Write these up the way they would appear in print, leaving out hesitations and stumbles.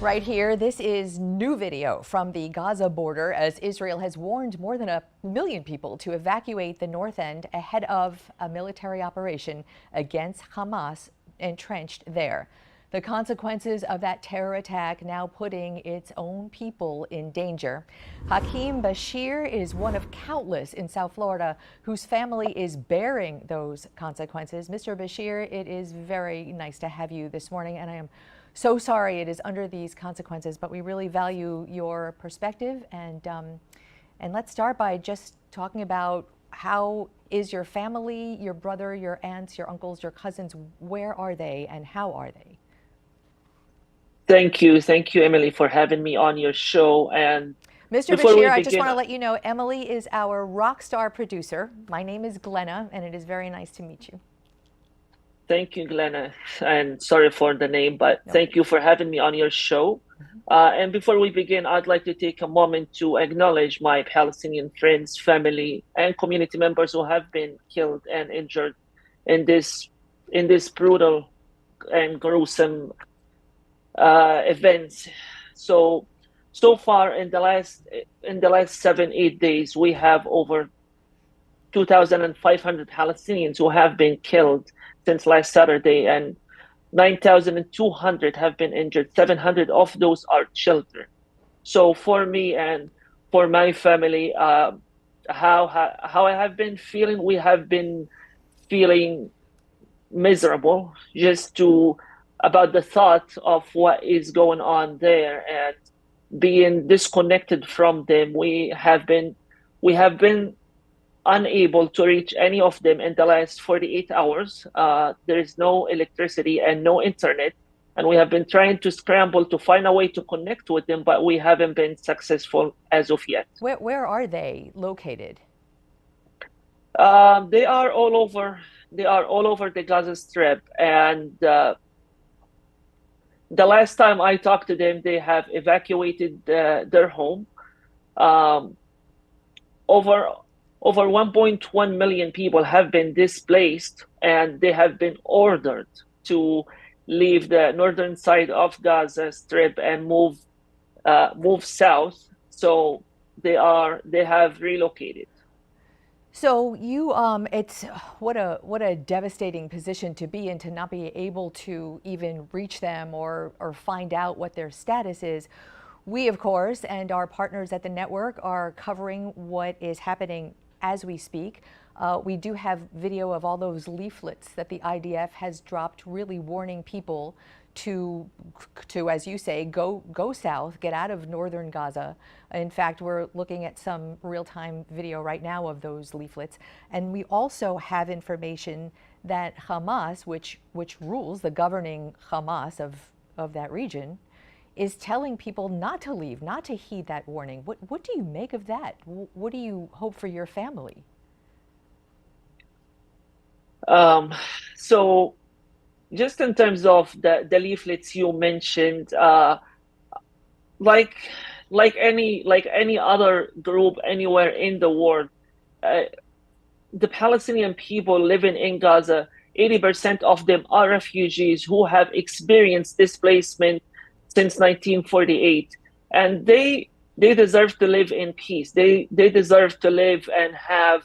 Right here, this is new video from the Gaza border as Israel has warned more than 1 million people to evacuate the north end ahead of a military operation against Hamas entrenched there. The consequences of that terror attack now putting its own people in danger. Hakeem Basheer is one of countless in South Florida whose family is bearing those consequences. Mr. Basheer, it is very nice to have you this morning, and I am so sorry it is under these consequences, but we really value your perspective. And let's start by just talking about how is your family, your brother, your aunts, your uncles, your cousins, where are they and how are they? Thank you. Thank you, Emily, for having me on your show. And Mr. before we Basheer, I just begin, want to let you know Emily is our rock star producer. My name is Glenna, and it is very nice to meet you. thank you, Glenna. And sorry for the name, but No thank you worries. for having me on your show. And before we begin, I'd like to take a moment to acknowledge my Palestinian friends, family, and community members who have been killed and injured in this brutal and gruesome events. So so far in the last 7 8 days, we have over 2,500 Palestinians who have been killed since last Saturday, and 9,200 have been injured. 700 of those are children. So for me and for my family, how I have been feeling, we have been feeling miserable just to about the thought of what is going on there and being disconnected from them. We have been unable to reach any of them in the last 48 hours. There is no electricity and no internet, and we have been trying to scramble to find a way to connect with them, but we haven't been successful as of yet. Where are they located? They are all over. They are all over the Gaza Strip, and the last time I talked to them, they have evacuated their home. Um, over over 1.1 million people have been displaced, and they have been ordered to leave the northern side of Gaza Strip and move south. So they have relocated. So you, it's what a devastating position to be in, to not be able to even reach them or find out what their status is. We, of course, and our partners at the network are covering what is happening as we speak. We do have video of all those leaflets that the IDF has dropped, really warning people to, as you say, go south, get out of northern Gaza. In fact, we're looking at some real-time video right now of those leaflets, and we also have information that Hamas, which rules, the governing Hamas of that region, is telling people not to leave, not to heed that warning. What do you make of that? What do you hope for your family? Um, so just in terms of the leaflets you mentioned, like like any other group anywhere in the world, uh, the Palestinian people living in Gaza, 80% of them are refugees who have experienced displacement since 1948, and they deserve to live in peace. They deserve to live and have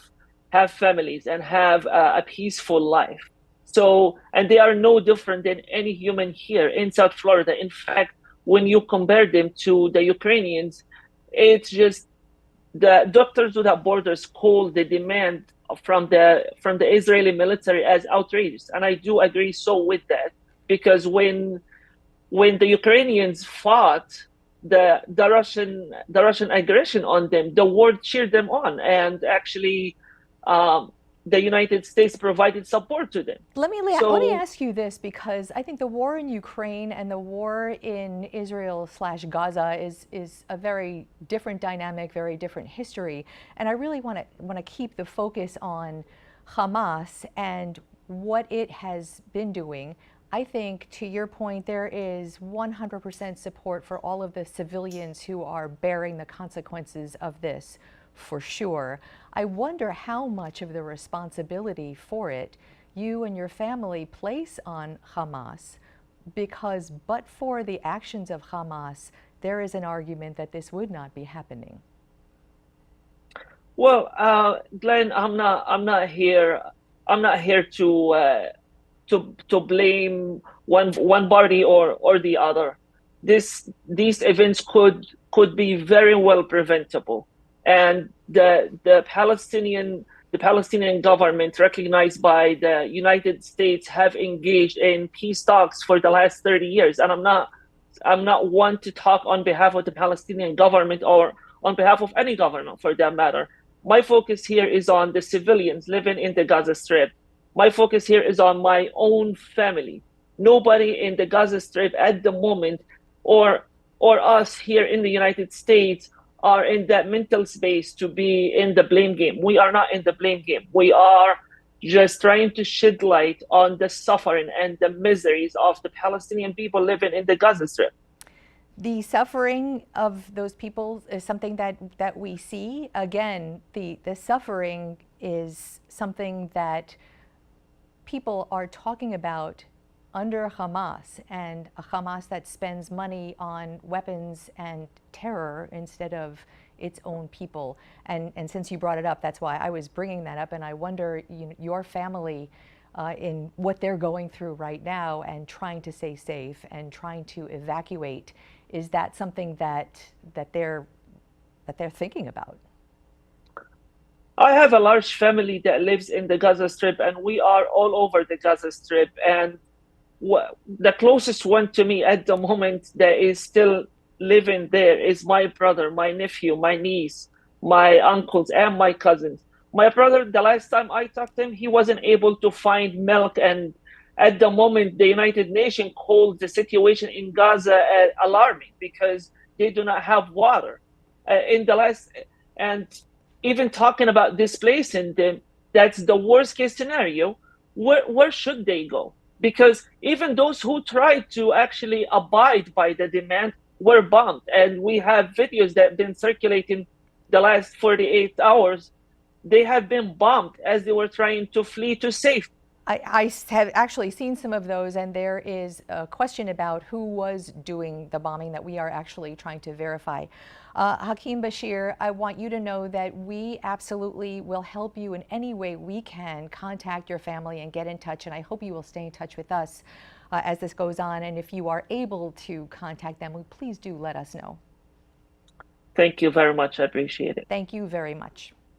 families and have a peaceful life. So, and they are no different than any human here in South Florida. In fact, when you compare them to the Ukrainians, it's just the Doctors Without Borders call the demand from the Israeli military as outrageous, and I do agree so with that, because when the Ukrainians fought the Russian aggression on them, the world cheered them on, and actually, um, the United States provided support to them. Let me So ask you this, because I think the war in Ukraine and the war in Israel/Gaza is a very different dynamic, very different history, and I really want to keep the focus on Hamas and what it has been doing. I think, to your point, there is 100% support for all of the civilians who are bearing the consequences of this, for sure. I wonder how much of the responsibility for it you and your family place on Hamas. because but for the actions of Hamas, there is an argument that this would not be happening. Well, Glenn, I'm not here to blame one party or the other. These events could be very well preventable, and the Palestinian government, recognized by the United States, have engaged in peace talks for the last 30 years. And I'm not one to talk on behalf of the Palestinian government or on behalf of any government for that matter. My focus here is on the civilians living in the Gaza Strip. My focus here is on my own family. Nobody in the Gaza Strip at the moment, or us here in the United States, are in that mental space to be in the blame game. We are not in the blame game. We are just trying to shed light on the suffering and the miseries of the Palestinian people living in the Gaza Strip. The suffering of those people is something that we see. Again, the suffering is something that people are talking about under Hamas, and a Hamas that spends money on weapons and terror instead of its own people. And since you brought it up, that's why I was bringing that up. And I wonder, your family, in what they're going through right now and trying to stay safe and trying to evacuate, is that something that they're thinking about? I have a large family that lives in the Gaza Strip, and we are all over the Gaza Strip. And the closest one to me at the moment that is still living there is my brother, my nephew, my niece, my uncles, and my cousins. My brother, the last time I talked to him, he wasn't able to find milk. And at the moment, the United Nations called the situation in Gaza alarming because they do not have water. In the last, and even talking about displacing them, that's the worst case scenario. Where should they go? Because even those who tried to actually abide by the demand were bombed. And we have videos that have been circulating the last 48 hours. They have been bombed as they were trying to flee to safety. I have actually seen some of those, and there is a question about who was doing the bombing that we are actually trying to verify. Hakeem Basheer, I want you to know that we absolutely will help you in any way we can. Contact your family and get in touch, and I hope you will stay in touch with us as this goes on. And if you are able to contact them, please do let us know. Thank you very much. I appreciate it. Thank you very much.